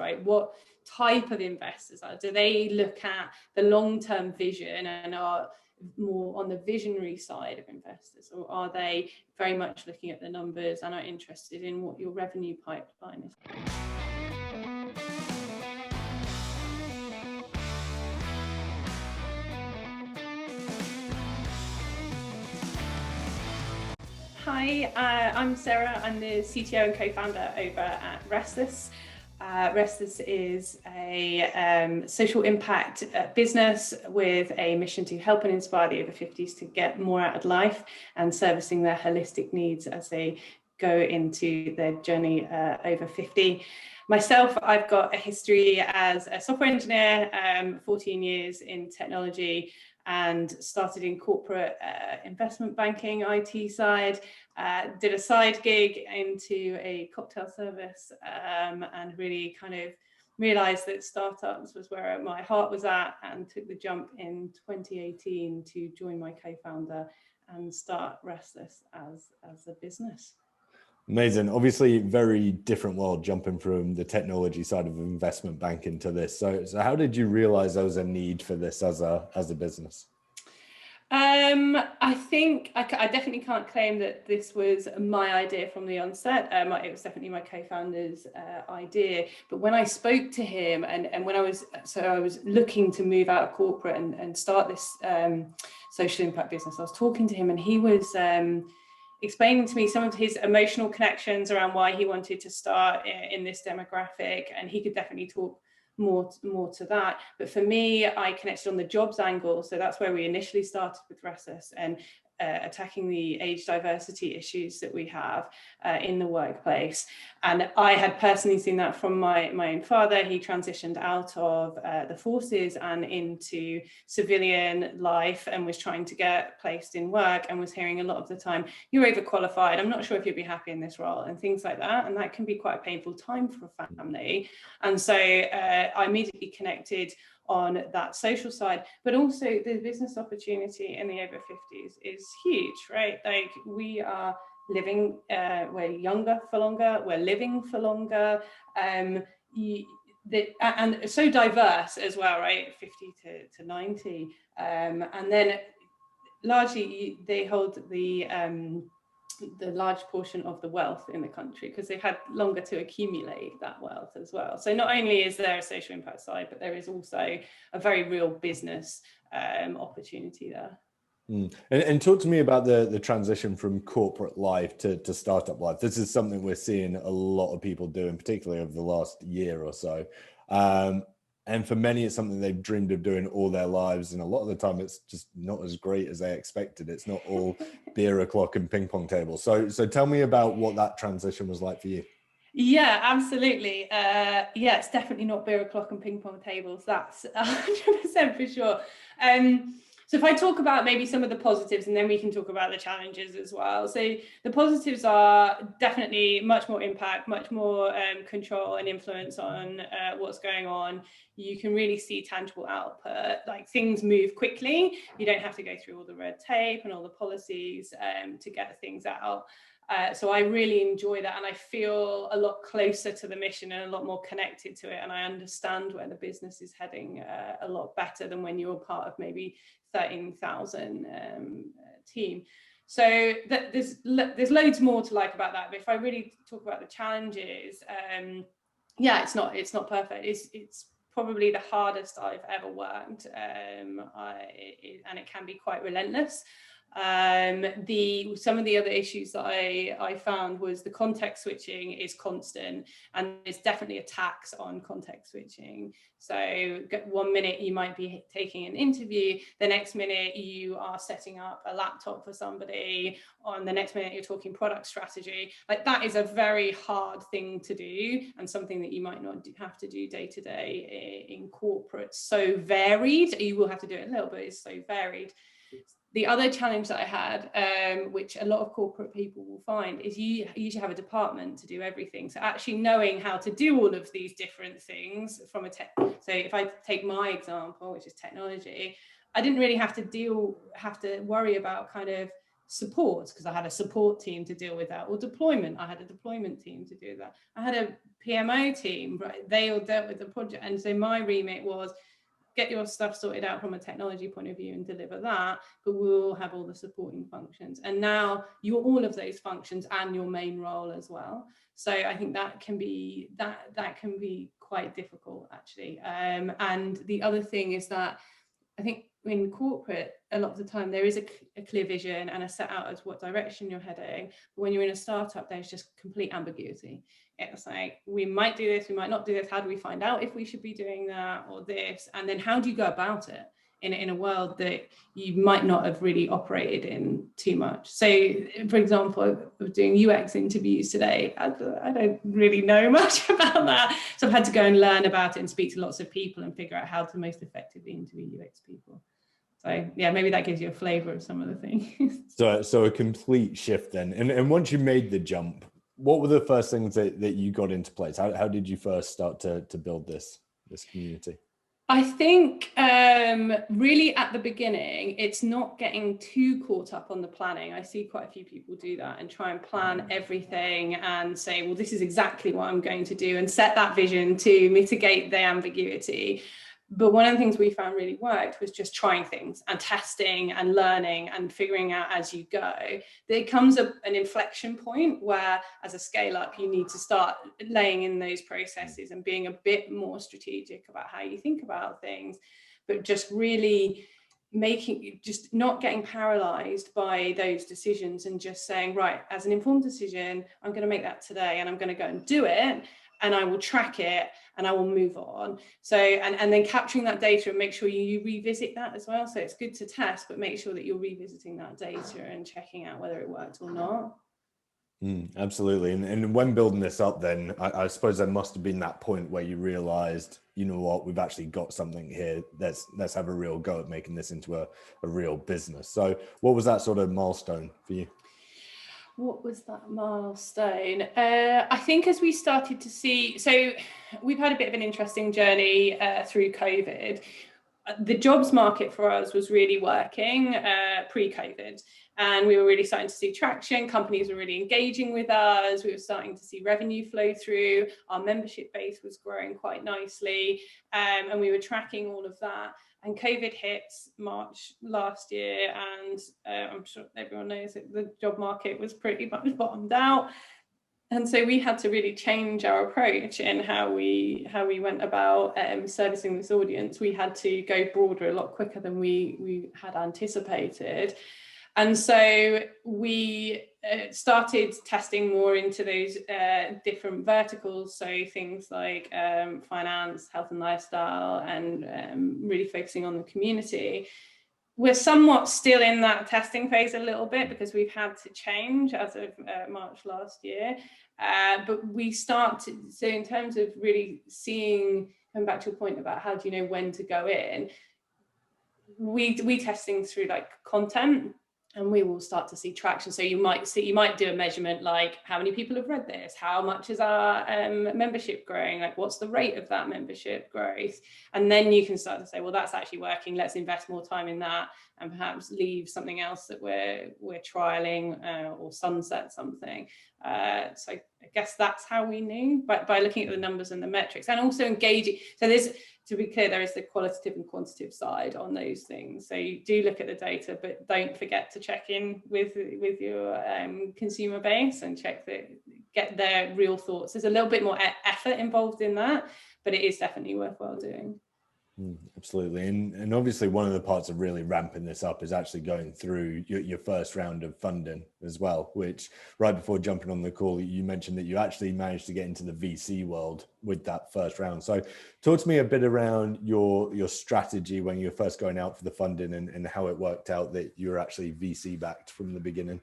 right? What type of investors do they look at the long-term vision and are more on the visionary side of investors, or are they very much looking at the numbers and are interested in what your revenue pipeline is? Hi, I'm Sarah. I'm the CTO and co-founder over at Restless. Restless is a social impact business with a mission to help and inspire the over 50s to get more out of life and servicing their holistic needs as they go into their journey over 50. Myself, I've got a history as a software engineer, 14 years in technology, and started in corporate investment banking, IT side, did a side gig into a cocktail service, and really kind of realized that startups was where my heart was at, and took the jump in 2018 to join my co-founder and start Restless as a business. Amazing. Obviously, very different world jumping from the technology side of investment banking to this. So how did you realize there was a need for this as a business? I think I definitely can't claim that this was my idea from the onset. It was definitely my co-founder's idea. But when I spoke to him and when I was looking to move out of corporate and start this social impact business, I was talking to him and he was explaining to me some of his emotional connections around why he wanted to start in this demographic, and he could definitely talk more to that. But for me, I connected on the jobs angle, so that's where we initially started with Restless, and attacking the age diversity issues that we have in the workplace. And I had personally seen that from my own father. He transitioned out of the forces and into civilian life and was trying to get placed in work, and was hearing a lot of the time, "You're overqualified, I'm not sure if you'd be happy in this role," and things like that. And that can be quite a painful time for a family. And so I immediately connected on that social side, but also the business opportunity in the over 50s is huge, right? Like, we are living, we're younger for longer, we're living for longer, and so diverse as well, right? 50 to 90, and then largely they hold the large portion of the wealth in the country because they've had longer to accumulate that wealth as well. So not only is there a social impact side, but there is also a very real business opportunity there. And talk to me about the transition from corporate life to startup life. This is something we're seeing a lot of people doing, particularly over the last year or so. And for many, it's something they've dreamed of doing all their lives. And a lot of the time, it's just not as great as they expected. It's not all beer o'clock and ping pong tables. So tell me about what that transition was like for you. Yeah, absolutely. Yeah, it's definitely not beer o'clock and ping pong tables. That's 100% for sure. So if I talk about maybe some of the positives, and then we can talk about the challenges as well. So the positives are definitely much more impact, much more control and influence on what's going on. You can really see tangible output, like things move quickly. You don't have to go through all the red tape and all the policies to get things out. So I really enjoy that, and I feel a lot closer to the mission and a lot more connected to it, and I understand where the business is heading a lot better than when you're part of maybe 13,000 team. So there's loads more to like about that. But if I really talk about the challenges, yeah, it's not perfect. It's probably the hardest I've ever worked, and it can be quite relentless. Some of the other issues that I found was the context switching is constant, and there's definitely a tax on context switching. So 1 minute you might be taking an interview, the next minute you are setting up a laptop for somebody, on the next minute you're talking product strategy. Like, that is a very hard thing to do, and something that you might not have to do day to day in corporate. So varied, you will have to do it a little bit, it's so varied. The other challenge that I had, which a lot of corporate people will find, is you usually have a department to do everything. So actually knowing how to do all of these different things from a tech. So if I take my example, which is technology, I didn't really have to worry about kind of support, because I had a support team to deal with that, or deployment, I had a deployment team to do that. I had a PMO team, right? They all dealt with the project. And so my remit was get your stuff sorted out from a technology point of view and deliver that, but we'll have all the supporting functions. And now you're all of those functions and your main role as well. So I think that can be quite difficult, actually. And the other thing is that I think in corporate, a lot of the time there is a clear vision and a set out as what direction you're heading. But when you're in a startup, there's just complete ambiguity. It's like, we might do this, we might not do this. How do we find out if we should be doing that or this? And then how do you go about it in a world that you might not have really operated in too much? So, for example, I was doing UX interviews today. I don't really know much about that. So I've had to go and learn about it and speak to lots of people and figure out how to most effectively interview UX people. So yeah, maybe that gives you a flavor of some of the things. So a complete shift then. And once you made the jump, what were the first things that you got into place? How did you first start to build this community? I think really at the beginning, it's not getting too caught up on the planning. I see quite a few people do that and try and plan everything and say, well, this is exactly what I'm going to do, and set that vision to mitigate the ambiguity. But one of the things we found really worked was just trying things and testing and learning and figuring out as you go. There comes an inflection point where, as a scale up, you need to start laying in those processes and being a bit more strategic about how you think about things, but just really just not getting paralyzed by those decisions and just saying, right, as an informed decision, I'm going to make that today and I'm going to go and do it. And I will track it and I will move on. So, and then capturing that data and make sure you revisit that as well. So it's good to test, but make sure that you're revisiting that data and checking out whether it worked or not. Absolutely. And when building this up, then I suppose there must have been that point where you realized, you know what, we've actually got something here. Let's have a real go at making this into a real business. So what was that sort of milestone for you? What was that milestone? I think as we started to see, so we've had a bit of an interesting journey through COVID. The jobs market for us was really working pre-COVID, and we were really starting to see traction. Companies were really engaging with us. We were starting to see revenue flow through. Our membership base was growing quite nicely, and we were tracking all of that. And COVID hit March last year, and I'm sure everyone knows that the job market was pretty much bottomed out. And so we had to really change our approach in how we went about servicing this audience. We had to go broader a lot quicker than we had anticipated. And so we started testing more into those different verticals. So things like finance, health and lifestyle, and really focusing on the community. We're somewhat still in that testing phase a little bit because we've had to change as of March last year. But we so in terms of really seeing, coming back to a point about how do you know when to go in, we test things through like content, and we will start to see traction. So you might do a measurement like how many people have read this, how much is our membership growing, like what's the rate of that membership growth, and then you can start to say, well, that's actually working, let's invest more time in that, and perhaps leave something else that we're trialing or sunset something. So I guess that's how we knew, by looking at the numbers and the metrics, and also engaging. So to be clear, there is the qualitative and quantitative side on those things. So you do look at the data, but don't forget to check in with your consumer base and get their real thoughts. There's a little bit more effort involved in that, but it is definitely worthwhile doing. Absolutely. And obviously one of the parts of really ramping this up is actually going through your first round of funding as well, which right before jumping on the call, you mentioned that you actually managed to get into the VC world with that first round. So talk to me a bit around your strategy when you were first going out for the funding and how it worked out that you were actually VC backed from the beginning.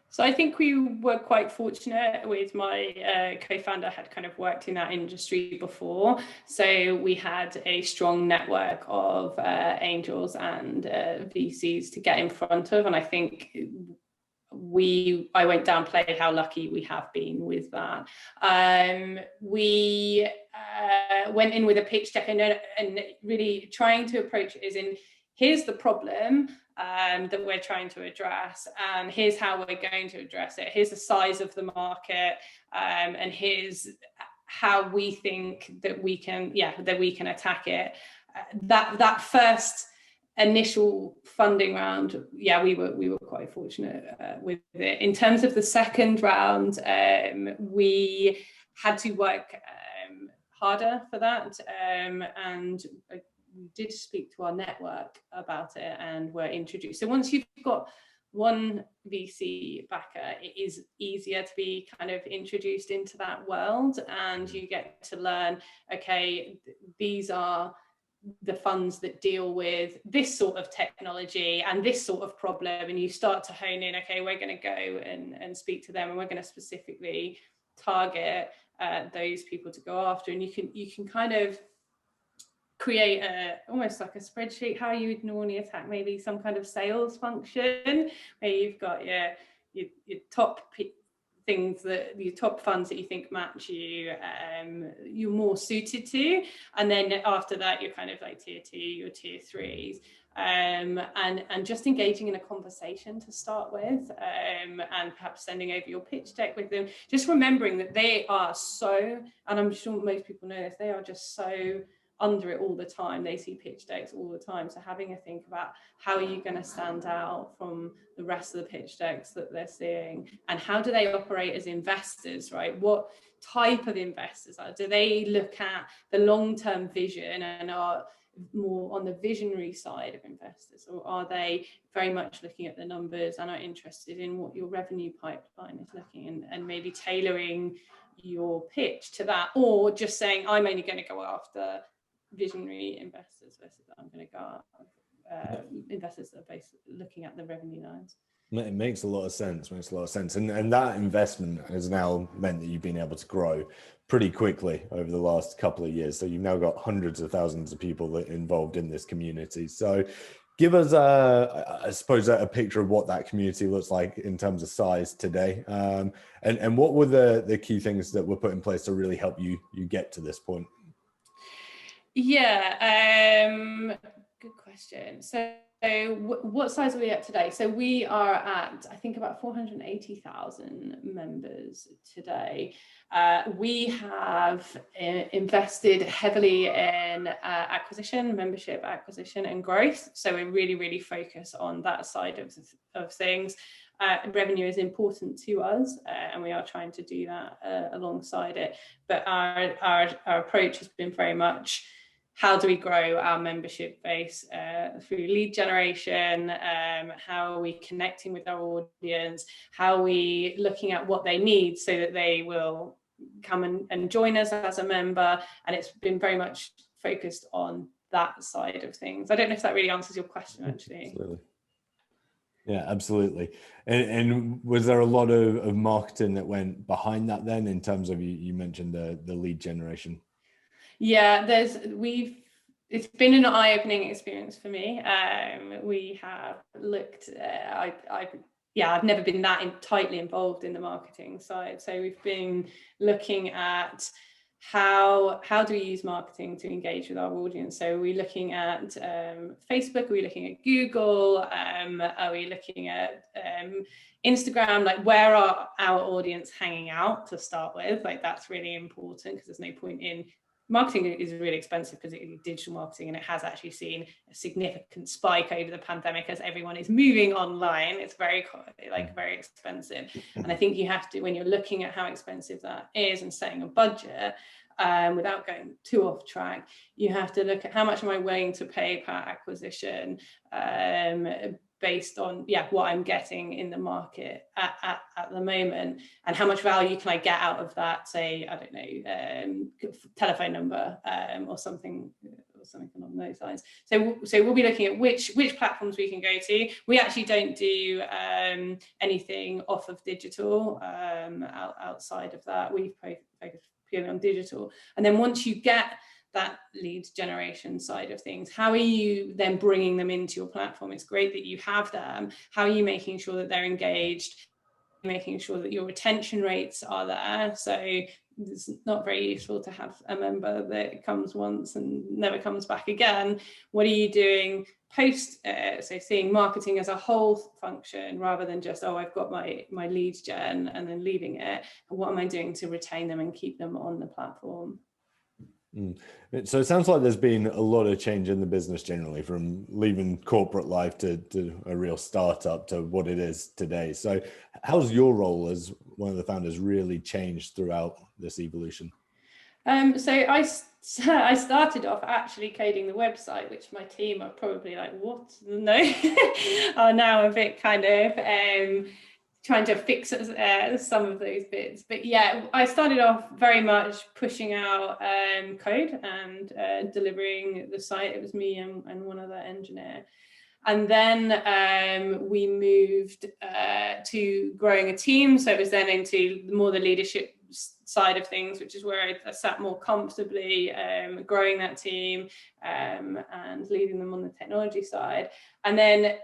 So I think we were quite fortunate with my co-founder had kind of worked in that industry before. So we had a strong network of angels and VCs to get in front of. And I think I won't downplay how lucky we have been with that. We went in with a pitch deck and really trying to approach it as in, here's the problem that we're trying to address, and here's how we're going to address it. Here's the size of the market, and here's how we think that we can attack it. That first initial funding round, we were quite fortunate with it. In terms of the second round, we had to work harder for that, and we did speak to our network about it and were introduced. So once you've got one VC backer, it is easier to be kind of introduced into that world, and you get to learn, okay, these are the funds that deal with this sort of technology and this sort of problem, and you start to hone in, okay, we're going to go and speak to them, and we're going to specifically target those people to go after. And you can kind of create almost like a spreadsheet, how you would normally attack maybe some kind of sales function, where you've got your top things, that your top funds that you think match you, you're more suited to, and then after that you're kind of like tier 2, your tier 3s, and just engaging in a conversation to start with, and perhaps sending over your pitch deck with them, just remembering that they are so, and I'm sure most people know this, they are just so under it all the time. They see pitch decks all the time. So having a think about how are you going to stand out from the rest of the pitch decks that they're seeing, and how do they operate as investors, right? What type of investors are? Do they look at the long-term vision and are more on the visionary side of investors, or are they very much looking at the numbers and are interested in what your revenue pipeline is looking, and maybe tailoring your pitch to that, or just saying, I'm only going to go after visionary investors versus I'm going to go investors that are basically looking at the revenue lines. It makes a lot of sense. And that investment has now meant that you've been able to grow pretty quickly over the last couple of years. So you've now got hundreds of thousands of people that are involved in this community. So give us, I suppose, a picture of what that community looks like in terms of size today. And what were the key things that were put in place to really help you get to this point? Yeah, good question. So what size are we at today? So we are at, I think, about 480,000 members today. We have invested heavily in membership acquisition and growth. So we're really focused on that side of things. Revenue is important to us, and we are trying to do that alongside it. But our approach has been very much, how do we grow our membership base through lead generation? How are we connecting with our audience? How are we looking at what they need so that they will come and join us as a member? And it's been very much focused on that side of things. I don't know if that really answers your question, actually. Absolutely. Yeah, absolutely. And was there a lot of marketing that went behind that then, in terms of, you mentioned the lead generation? Yeah, it's been an eye-opening experience for me. We have looked, I've never been that tightly involved in the marketing side. So we've been looking at how do we use marketing to engage with our audience? So are we looking at Facebook? Are we looking at Google? Are we looking at Instagram? Like, where are our audience hanging out to start with? Like, that's really important, because there's no point in marketing is really expensive, because it is digital marketing, and it has actually seen a significant spike over the pandemic as everyone is moving online. It's very expensive. And I think you have to, when you're looking at how expensive that is and setting a budget, without going too off track, you have to look at how much am I willing to pay per acquisition, based on what I'm getting in the market at the moment, and how much value can I get out of that, say, I don't know, telephone number, or something along those lines. So we'll be looking at which platforms we can go to. We actually don't do anything off of digital outside of that. We focus purely on digital. And then once you get that lead generation side of things, how are you then bringing them into your platform? It's great that you have them. How are you making sure that they're engaged, making sure that your retention rates are there? So it's not very useful to have a member that comes once and never comes back again. What are you doing post, so seeing marketing as a whole function rather than just, oh, I've got my lead gen and then leaving it, and what am I doing to retain them and keep them on the platform? So it sounds like there's been a lot of change in the business generally, from leaving corporate life to a real startup to what it is today. So how's your role as one of the founders really changed throughout this evolution? So I started off actually coding the website, which my team are probably like, what? No, are now a bit kind of trying to fix some of those bits. But yeah, I started off very much pushing out code and delivering the site. It was me and one other engineer. And then we moved to growing a team. So it was then into more the leadership side of things, which is where I sat more comfortably, growing that team and leading them on the technology side. And then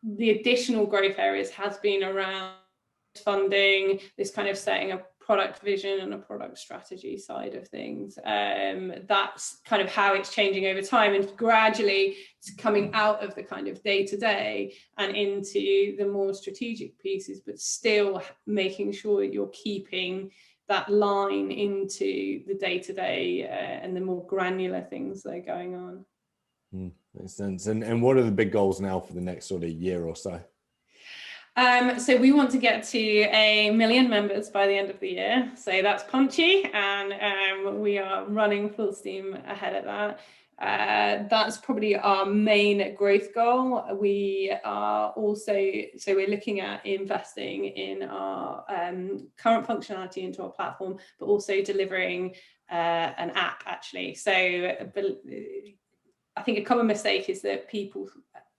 the additional growth areas has been around funding, this kind of setting a product vision and a product strategy side of things. That's kind of how it's changing over time, and gradually it's coming out of the kind of day-to-day and into the more strategic pieces, but still making sure that you're keeping that line into the day-to-day and the more granular things that are going on. Makes sense. And what are the big goals now for the next sort of year or so? So we want to get to 1 million members by the end of the year. So that's punchy, and we are running full steam ahead of that. That's probably our main growth goal. We are also, so we're looking at investing in our current functionality into our platform, but also delivering an app actually. So I think a common mistake is that people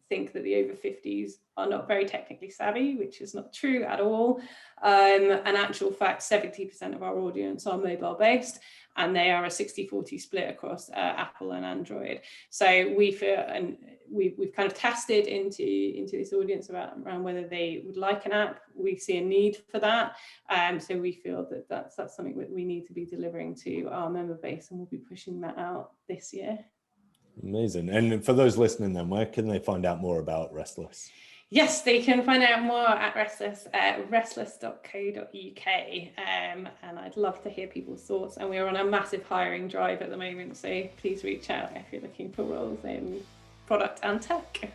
think that the over 50s are not very technically savvy, which is not true at all. In actual fact, 70% of our audience are mobile based, and they are a 60-40 split across Apple and Android. So we feel, and we've kind of tested into this audience around whether they would like an app. We see a need for that. So we feel that that's something that we need to be delivering to our member base, and we'll be pushing that out this year. Amazing. And for those listening then, where can they find out more about Restless? Yes, they can find out more at Restless, restless.co.uk. And I'd love to hear people's thoughts. And we're on a massive hiring drive at the moment, so please reach out if you're looking for roles in product and tech.